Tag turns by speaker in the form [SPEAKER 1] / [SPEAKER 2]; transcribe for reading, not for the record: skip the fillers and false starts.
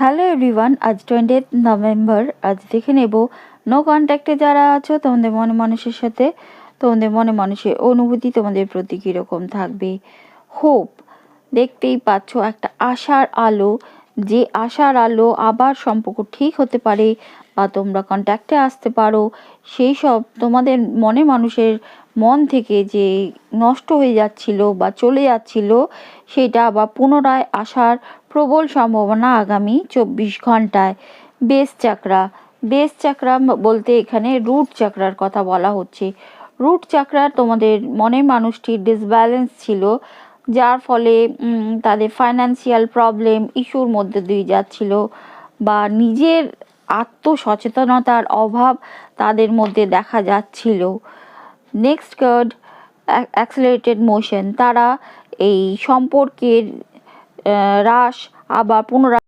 [SPEAKER 1] Hello everyone, আজ 20th November. আজ দেখে নেব নো কন্ট্যাক্টে যারা আছো তোমাদের মনে মানুষের সাথে, তোমাদের মনে মানুষের অনুভূতি তোমাদের প্রতি কীরকম থাকবে। হোপ, দেখতেই পাচ্ছ একটা আশার আলো, যে আশার আলো আবার সম্পর্ক ঠিক হতে পারে বা তোমরা কন্ট্যাক্টে আসতে পারো। সেই সব তোমাদের মনে মানুষের মন থেকে যে নষ্ট হয়ে যাচ্ছিল বা চলে যাচ্ছিল, সেটা আবার পুনরায় আসার প্রবল সম্ভাবনা আগামী 24 ঘন্টায়। বেশ চাকরা বলতে এখানে রুট চাকরার কথা বলা হচ্ছে। রুট চাকরা তোমাদের মনের মানুষটির ডিসব্যালেন্স ছিল, যার ফলে তাদের ফাইন্যান্সিয়াল প্রবলেম ইস্যুর মধ্যে দিয়ে যাচ্ছিল বা নিজের আত্মসচেতনতার অভাব তাদের মধ্যে দেখা যাচ্ছিল। Next card, accelerated motion. তারা এই সম্পর্কের হ্রাস আবার পুনরায়